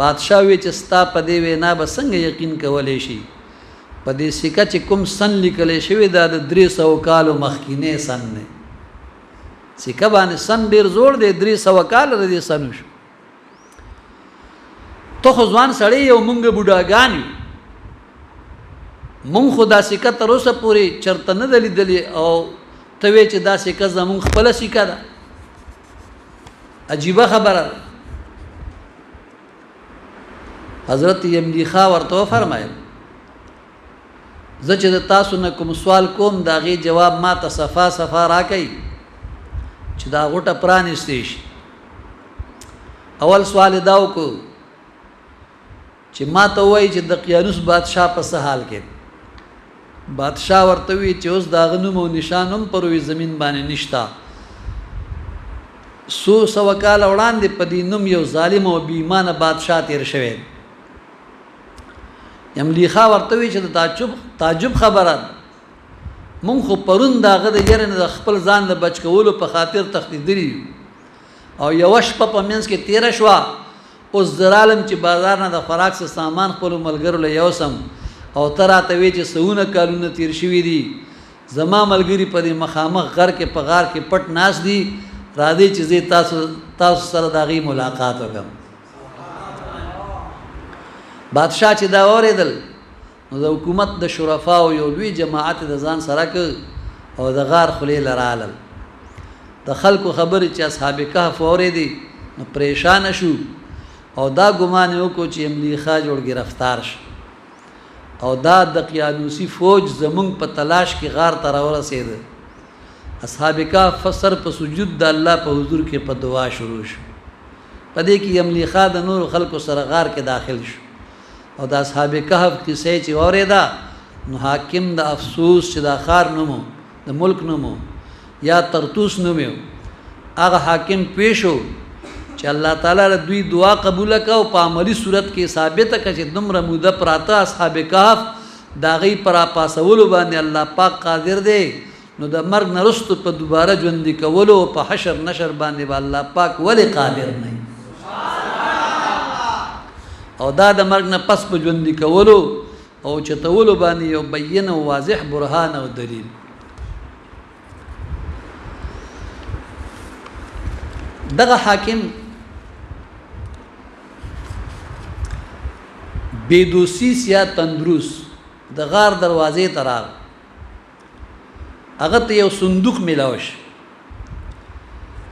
بادشاہ وی چې ستا په دې وینا به څنګه یقین کولی شي په دې سکه چې کوم سن لیکلی شوی دا د 300 کالو مخکینی سن دی سکه باندې سن ډېر زوړ دی 300 کاله د دې سن شو ته خو ځوان سړی یو مونږ بوډاګان یو مونږ خو دا سکه تر اوسه پورې چرته نه ده لیدلې او ته وایې چې دا سکه زمونږ خپله سکه ده عجیبه خبره ده حضرت یملی خا ورته وفرمایل زه چې د تاسو نه کوم سوال کوم د هغې جواب ما ته صفا صفا راکوئ چې دا غوټه پرانیستی شي اول سوال یې دا وکړو چې ما ته ووایي چې دقیانوس بادشاه په څه حال کې بادشاه ورته وی چې اوس د هغه نوم او نشان هم پر وی زمین باندې نشته 100 کاله وړاندې په دې نوم یو ظالم او بې ایمانه بادشاه تیر شوی یملی خا ورته وی چې د تعجب خبره مونږ خو پرون د هغه د یرې نه د خپل ځان د بچ کولو په خاطر تښتېدلي او یوه شپه په منځ کې تېره شوه اوس زه رالم چې بازار نه د خوراک څه سامان خپلو ملګرو له یوسم او ته راته وې چې سونه کالونه تیر شوي دي زما ملګري په دې مخامخ غر کې په غار کې پټ ناست دي راځئ چې زه تاسو سره د هغې ملاقات وکړم بادشاه چې دا واورېدل نو د حکومت د شرفاو یو لوی جماعت د ځان سره کړ او د غار خولې له رالل د خلکو خبرې چې اصحاب کهف واورېدې نو پریشانه شو او دا ګمان یې وکړو چې یملی خا جوړ ګرفتار شو او دا دقیانوسي فوج زمونږ په تلاش کې غار ته راورسېده اصحاب کهف سر په سجود د الله په حضور کې په دعا شروع شو په دې کې یملی خا د نورو خلکو سره غار کې داخل شو او د اصحاب کهف کیسې چې واورېده نو حاکم د افسوس چې دا ښار نومو د ملک نومو یا طرطوس نوم یو هغه حاکم پوه شو چې الله تعالی له دوی دعا قبوله کړه او په عملي صورت کې ثابته کړه چې دومره موده پراته اصحاب کهف د هغې په راپاسولو باندې الله پاک قادر دی نو د مرګ نه وروسته په دوباره ژوندي کولو او په حشر نشر باندې به الله پاک ولې قادر نه او دا د مرګ نه پس په ژوندي کولو او چتولو باندې یو بین او واضح برهان او دلیل دغه حاکم بیدوسیس یا تندروس د غار دروازې ته راغی هغه ته یو صندوق میلاو شو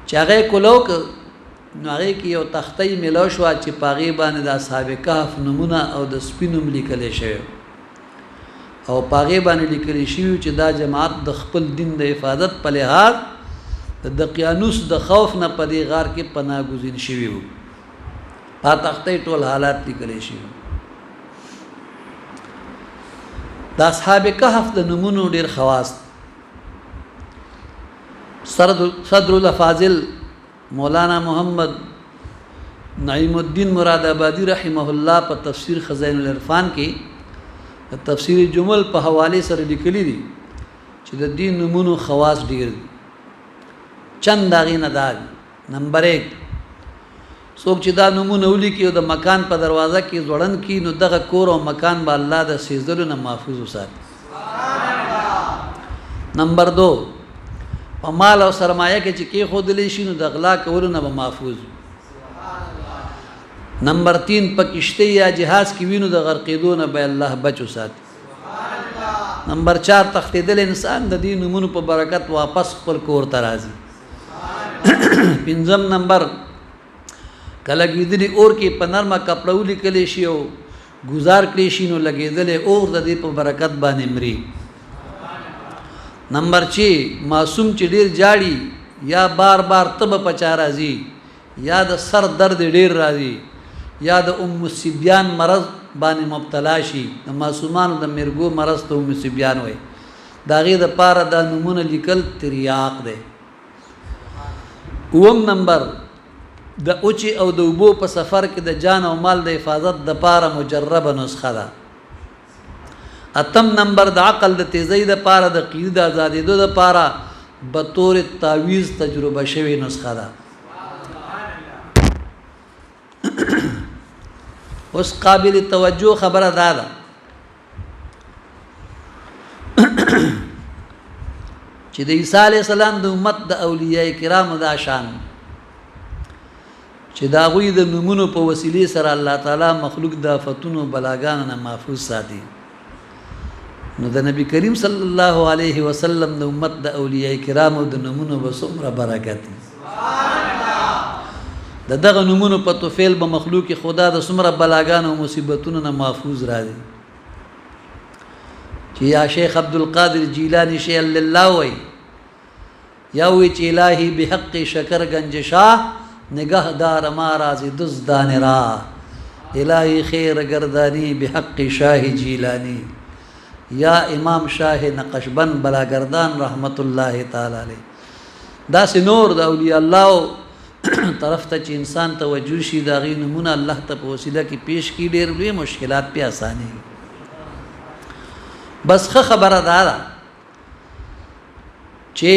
چې هغه یې کولو که نو هغې کې یو تختۍ میلاو شوه چې په هغې باندې د اصحاب کهف نومونه او د سپي نوم لیکلی شوی او په هغې باندې لیکلی شوي چې دا جماعت د خپل دین د حفاظت په لحاظ د دقیانوس د خوف نه په دې غار کې پناه ګزین شوي وو په تختۍ ټول حالات لیکلی شوي د اصحاب کهف د نومونو ډېر خواص صدر الافاضل مولانا محمد نعیم الدین مراد آبادی رحمه الله په تفسیر خزائن العرفان کې تفسیر جمل په حواله سره لیکلي دي چې د دین نومونو خواص ډېر دي چند هغې نه دا نمبر 1 څوک چې دا نومونه ولیکي او د مکان په دروازه کې ځوړند کړي نو دغه کور او مکان به الله د سیزدلو نه محفوظ وساتي نمبر 2 په مال او سرمایه کې چې کېښودلی شي نو د غلا کولو نه به محفوظ نمبر 3 په کشتۍ یا جهاز کې وي نو د غرقېدو نه به الله بچ وساتي نمبر 4 تښتېدلی انسان د دې نومونو په برکت واپس خپل کور ته راځي 5 نمبر که لګېدلي اور کې په نرمه کپړه ولیکلی شي او ګزار کړی شي نو لګېدلی اور د دې په برکت باندې مري نمبر 6 معصوم چې ډېر جاړي یا بار بار تبه پچا راځي یا د سر درد ډېر راځي یا د صبیان مرض باندې مبتلا شي د معصومانو د مرګو مرض ته صبیان وایي د هغې دپاره دا نومونه لیکل تریاق دی 9 نمبر د اوچې او د اوبو په سفر کې د جان او مال د حفاظت دپاره مجربه نسخه ده 8 نمبر د عقل د تیزۍ دپاره د قیدې د ازادېدو دپاره بطور تعویض تجربه شوې نسخه ده اوس قابل توجه خبره ده چې د عیسی علی السلام د امت د اولیاء کرامو دا شان چې دا غوی د نمونو په وسیله سره الله تعالی مخلوق د آفتونو بلاګانو نه محفوظ ساتي نو د نبی کریم صلی الله علیه وسلم د امت د اولیاء کرامو د نمونو به څومره برکت سبحان الله دغه نمونو په توفیل به مخلوق خدا د څومره بلاګانو او مصیبتونو نه محفوظ راځي چې یا شیخ عبدالقادر جیلانی شیخ الله وی یا وی چې الهی بحق شکر گنج شاه نگهدار ما رازی دزدان را الهی خیر گردانی بحق شاہ جیلانی یا امام شاہ نقشبند بلا گردان رحمت اللہ تعالی علیہ دا سی نور دا اولیاء اللہ طرف تا چی انسان توجه شي دا غي نمونه الله ته په وسیله کې پیش کی ډېر لوی مشکلات په اساني بس خبره ده چې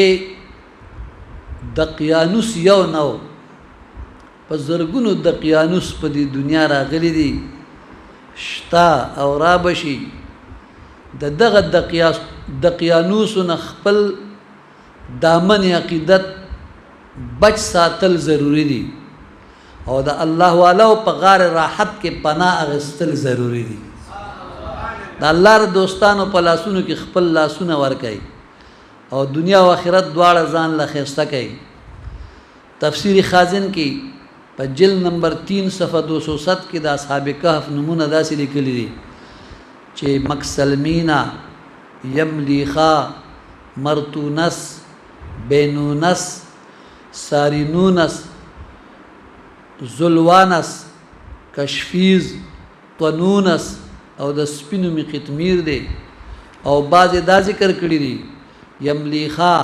دقیانوس یو نو په زرګونو دقیانوس په دې دنیا راغلي دي شتا او رابشي دغه دقیانوس خپل دامن عقیدت بچ ساتل ضروری دي او د الله والا په غار راحت کې پناه اغستل ضروری دي د الله ر دوستانو په لاسونو کې خپل لاسونه ورکړي او دنیا او آخرت دواړه ځان له خسته کوي تفسیر خازن کې په جلد نمبر 3 صفحه 207 کې د اصحاب کهف نمونه داسې لیکلي دي چې مکسلمینا یملیخا مرتونس بینونس سارینونس زلوانس کشفیز طنونس او د سپینو می قطمیر دی او باز دا ذکر کړی دی یملیخا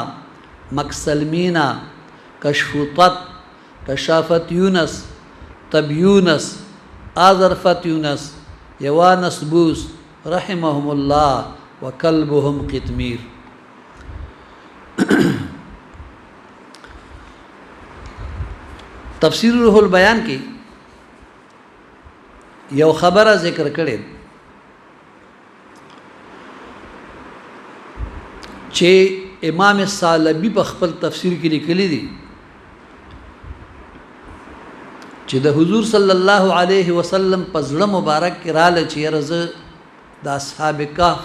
مکسلمینا کشفوطت کشافت یونس طب یونس آذرفت یونس یوانس بوس رحمهم الله وکلبهم قطمیر تفسیر روح البیان کې یو خبره ذکر کړي چې امام سالبی په خپل تفسیر کې لیکلي دي چې د حضور صلی الله علیه وسلم په زړه مبارک کې رااله چې رزه د اصحاب کهف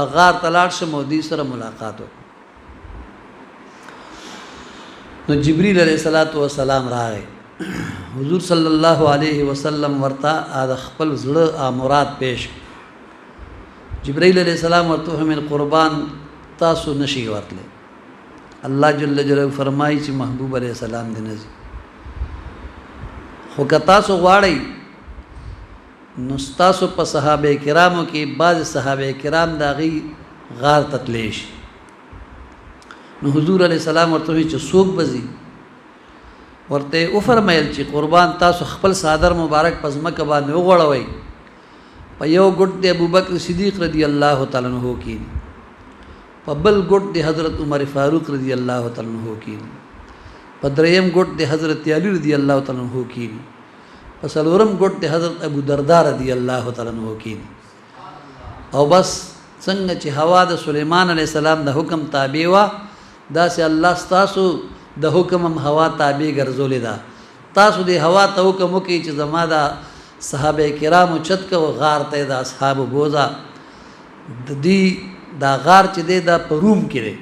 اغار تلاړ شم او دې سره ملاقات وکړه نو جبريل علیہ الصلوۃ والسلام راغی حضور صلی الله علیه وسلم ورته د خپل زړه مراد پیش جبريل علیہ السلام ورته من قربان تاسو نشي ورتله الله جل جلاله فرمایي چې محبوب علیہ السلام دې نزي خو که تاسو غواړئ نو تاسو په صحابه کرامو کې بعض صحابه کرام داغي غار تتلیش نو حضور علیہ السلام ورته چې سوق بزي ورته او فرمایل چې قربان تاسو خپل صادر مبارک پزمکه باندې وغړوي په یو ګډ د ابوبکر صدیق رضی الله تعالی عنہ کې په بل ګډ د حضرت عمر فاروق رضی الله تعالی عنہ کې په دریم ګډ د حضرت علی رضی الله تعالی عنہ کې په څلورم ګډ د حضرت ابو درداء رضی الله تعالی عنہ کې او بس څنګه چې هوا د سليمان علیہ السلام د حکم تابع وا دا سه الله تاسو د حکم هوا تابع ګرځولې دا تاسو د هوا ته حکم وکي چې زما دا صحابه کرامو چت کو غار ته د اصحاب بوزا د دې دا غار چې د پروم کړي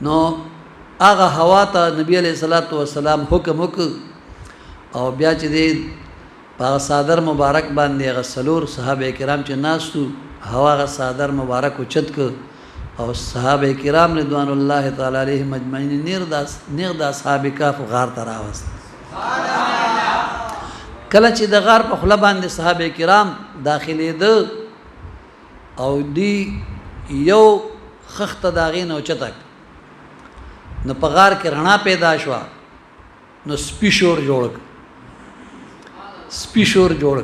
نو هغه هوا ته نبی علیہ الصلوۃ والسلام حکم وک او بیا چې د په صادر مبارک باندې غسلور صحابه کرام چې ناسو هوا غ صادر مبارک چت کو او صحابه کرام رضوان الله تعالی علیهم اجمعین نیر د اصحاب کهف غار ته راوست کله چې د غار په خله باندې صحابه کرام داخلي ده او دی یو خخت داغین او چتک نو په غار کې رڼا پیدا شو نو سپیشور جوړ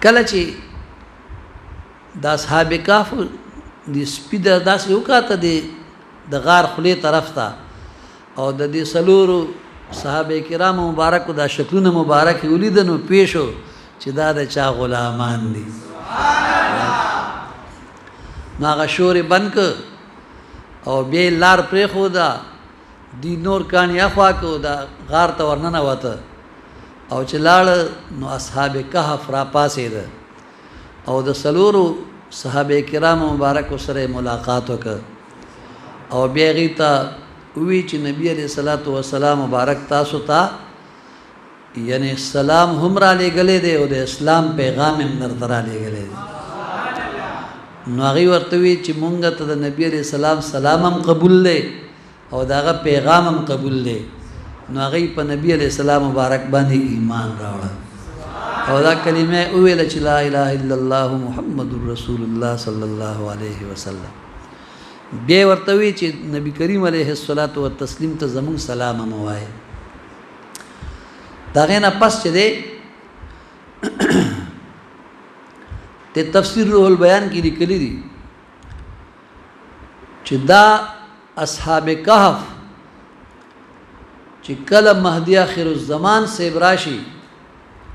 کله چې د اصحاب کهف د سپید داسې وکاته د غار خلی طرف ته او د دې سلورو صحابه کرام مبارک دا شکلونه مبارک ولیدنو پیشو چې دا د چا غلامان دي نو هغه شور بند که او بیا لار پرېښوده دی نور کاڼي اخوا کو دا غار ته ورننوته او چې لاړه نو اصحاب کهف را پاسېده او د څلورو صحابه کرامو مبارکو سره ملاقات وکړه او بیا هغې ته وی چې نبی علیہ الصلوۃ والسلام مبارک تاسو ته یعنی سلام هم را لېږلی دی او د اسلام پیغام هم درته را لېږلی دی نو هغې ورته وی چې مونږ ته د نبی علیہ السلام سلام هم قبول دی او د هغه پیغام هم قبول دی نو هغې په نبی علیہ السلام مبارک باندې ایمان راوړه او دا کلمه وویله چې لا اله الا الله محمد رسول الله صلی الله علیه وسلم بیا ورته وی چې نبی کریم علیه الصلاۃ والتسلیم ته زمونږ سلام هم ووایه د هغې نه پس چې دی ته تفسیر روح البیان کې لیکلي دي چې دا اصحاب کهف چې کله مهدی آخر الزمان صاحب راشي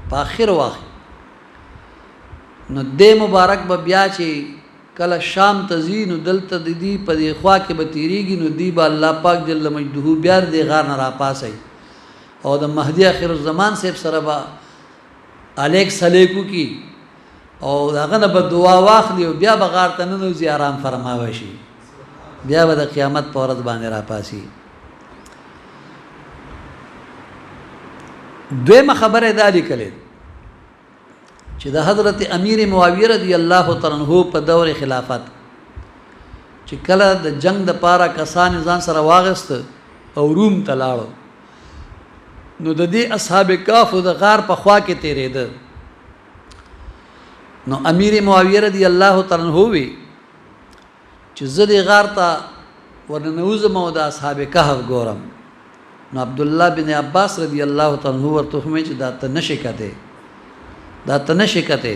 په آخر وخت نو دې مبارک به بیا چې کله شام ته ځي نو دلته د دې په دې خوا کې به تېرېږي نو دوی به الله پاک جل مجده بیا د دې غار نه راپاسئ او د مهدی آخر الزمان صاحب سره به الیک سلیک وکړي او د هغه نه به دعا واخلي او بیا به غار ته ننوځي آرام فرماوه شي بیا به د قیامت په ورځ باندې راپاسي دویمه خبره دا لیکلې چې د حضرت امیر معاویه رضی الله تعالی عنہ په دور خلافت چې کله د جنگ د پاره کسان ځان سره واغست او روم ته لاړو نو د دې اصحاب کهف د غار په خوا کې تیرېده نو امیر معاویه رضی الله تعالی عنہ وی چې زه دې غار ته ورننوځم او د اصحاب کهف ګورم نو عبد الله بن عباس رضی الله تعالی عنہ ورته وویل چې دا ته نشې کته دا ته نشې کته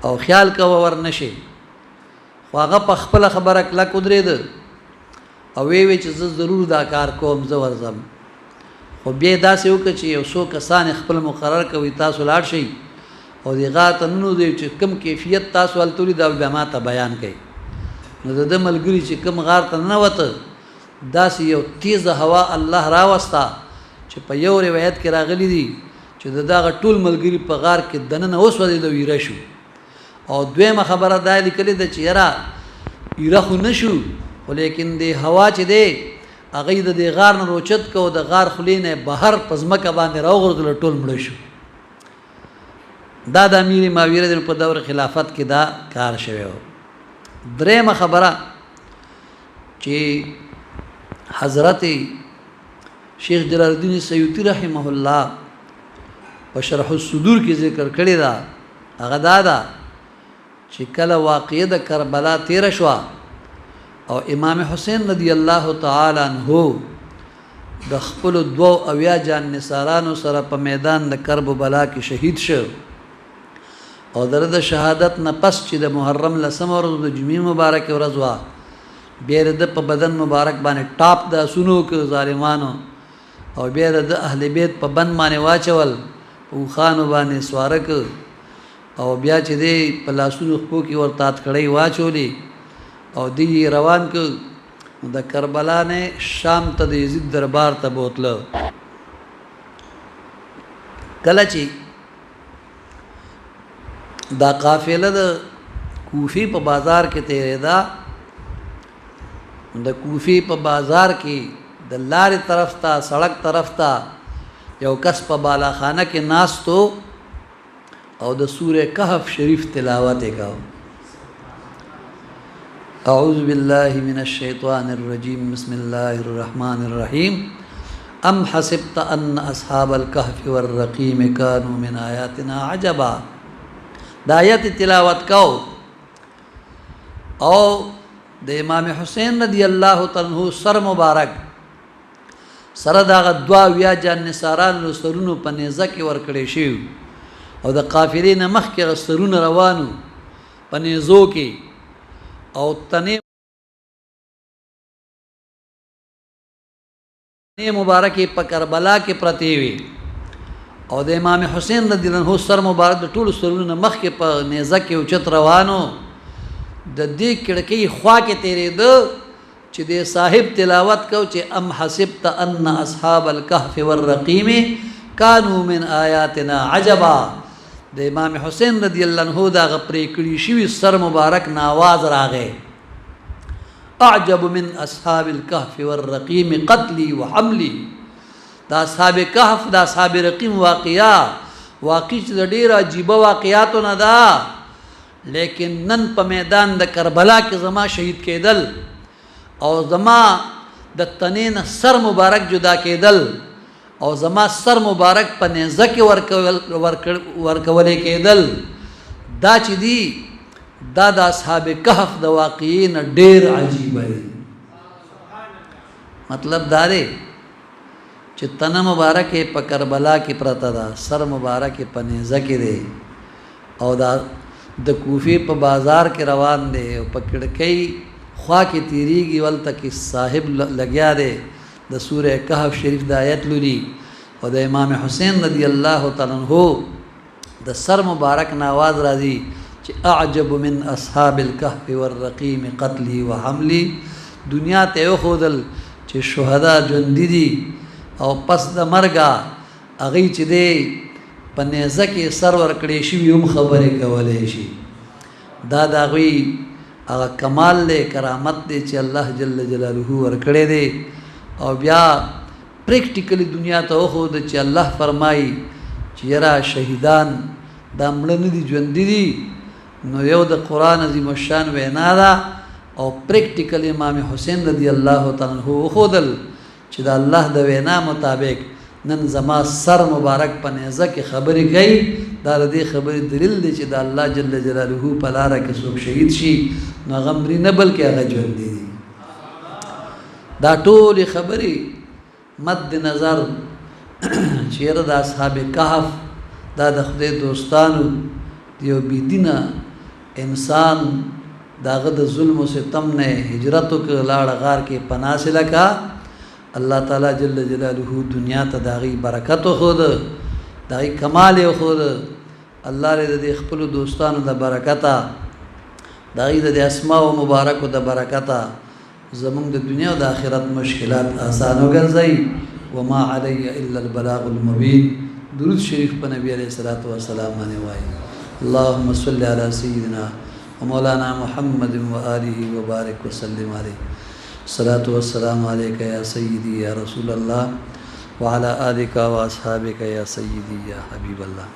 او خیال کوه ور نشې خو هغه په خپله خبره کلک ودرېده او وی چې زه ضرور دا کار کوم زه ورځم خو بیا یې داسې وکړه چې یو څو کسان خپل مقرر کوي تاسو لاړ شئ او دې غار ته ننوځئ چې کوم کیفیت تاسو هلته ولید او بیا ما ته بیان کوئ نو د ده ملګري چې کوم غار ته ننوته داسې یو تیزه هوا الله راوسته چې په یو روایت کې راغلی دي چې د دغه ټول ملګري په غار کې دننه وسوځېد او ایره شو او دویمه خبره دا لیکلې ده چې یاره ایره خو نه شو خو لیکن د هوا چې دی هغې د دې غار نه روچت که او د غار خولې نه بهر په ځمکه باندې راوغورځول ټول مړه شو دا د امیر معاویه رضی په دور خلافت کې دا کار شوی و درېمه خبره چې حضرت شیخ جلال الدین سیوطی رحمه الله په شرح الصدور کې ذکر کړی دا هغه دا ده چې کله واقعه د کربلا تیره شوه او امام حسین رضی الله تعالی عنہ د خپلو 72 جان نثارانو سره په میدان د کرب بلا کې شهید شو او د شهادت نه پس چې د محرم لسمه ورځ د جمعې مبارکه ورځ وه بیا د په بدن مبارک باندې ټاپ د اسونو که ظالمانو او بیا د اهل بیت په بند باندې واچول په اوښانو باندې سواره که او بیا چې دی په لاسونو خپو کې ورته هتکړۍ واچولې او دی روان که د کربلا نه شام ته د یزید دربار ته بوتله کله چې دا قافله د کوفی په بازار کې تیرېده د کوفی په بازار کې د لارې طرف ته سړک طرف ته یو کس په بالاخانه کې ناستو او د سوره کهف شریف تلاوت یې کاو اعوذ بالله من الشیطان الرجیم بسم الله الرحمن الرحیم ام حسبت ان اصحاب الكهف والرقیم كانوا من آیاتنا عجبا دا آیت تلاوت کاو او د امام حسین رضی الله تعالی عنہ سر مبارک سره دغه 72 جان نثارانو سرونو په نیزه کې ورکړی شي او د قافلې نه مخکې سرونه روانو په نیزو کې او تنې مبارک په کربلا کې پرتی وي او د امام حسین رضی الله عنه سر مبارک د ټولو سرونو مخکې په نیزه کې اوچت روانو د دې کړکۍ خوا کې تېرېده چې د صاحب تلاوت کو چې ام حسبت ان اصحاب الكهف والرقیم كانوا من آیاتنا عجبا د امام حسین رضی الله عنه دا غپرې کړي شوي سر مبارک ناواز راغی اعجب من اصحاب الكهف والرقیم قتلی وحملی دا اصحاب کهف دا اصحاب رقیم واقعیا واقع چې د ډېر عجیبه واقعاتو نه ده لیکن نن په میدان د کربلا کې زما شهید کېدل او زما د تنې نه سر مبارک جدا کېدل او زما سر مبارک په نیزه کې ورکولې کېدل دا چې دي دا د اصحاب کهف د واقعین ډېر عجیبه دی مطلب دا دی چې تنه مبارک په کربلا کې پرته ده سر مبارک په نیزه کې دی او دا د کوفی په بازار کې روان دی او په کړکۍ خوا کې تیریږي ولته کې صاحب لګیا دی د سوره کهف شریف د آیت لولي او د امام حسین رضی الله تعالی عنہ د سر مبارک ناواز راځي چې اعجب من اصحاب الكهف والرقیم قتلی وحملی دنیا ته وښودل چې شهدا ژوندي دي او پس د مرګه هغې چې دی په نیزه کې سر ورکړی شوي هم خبرې کولی شي دا د هغوی هغه کمال دی کرامت دی چې الله جل جلاله ورکړی دی او بیا پریکټیکلی دنیا ته وښوده چې الله فرمایي چې یاره شهیدان دا مړه نه دي ژوندي دي نو یو د قرآن عظیم الشان وینا ده او پریکټیکل امام حسین رضی الله تعالی عنہ وښودل چې د الله د وینا مطابق نن زما سر مبارک په نیزه کې خبرې کوي دا د دې خبرې دلیل دی چې د الله جل جلاله په لاره کې څوک شهید شي نو هغه مري نه بلکې هغه ژوندي دي دا ټولې خبرې مد نظر چیرې د اصحاب کهف دا د خدای دوستانو یو بېدینه انسان داغه د ظلم و ستم نه هجرت وکړه لاړه غار کې پناه حاصله کا الله تعالی جل جلاله دنیا ته داغي برکت وښود داغي کمال وښود الله دې د خپل دوستانو د برکته داغي د اسماء او مبارک د برکته زمونږ د دنیا او د آخرت مشکلات آسان وګرځي وما علی الا البلاغ المبین درود شریف په نبی علیہ الصلوۃ والسلام باندې وایي اللهم صل على سيدنا ومولانا محمد وآله وبارك وسلم عليه الصلاة والسلام عليك يا سيدي يا رسول الله وعلى آلك وأصحابك يا سيدي يا حبيب الله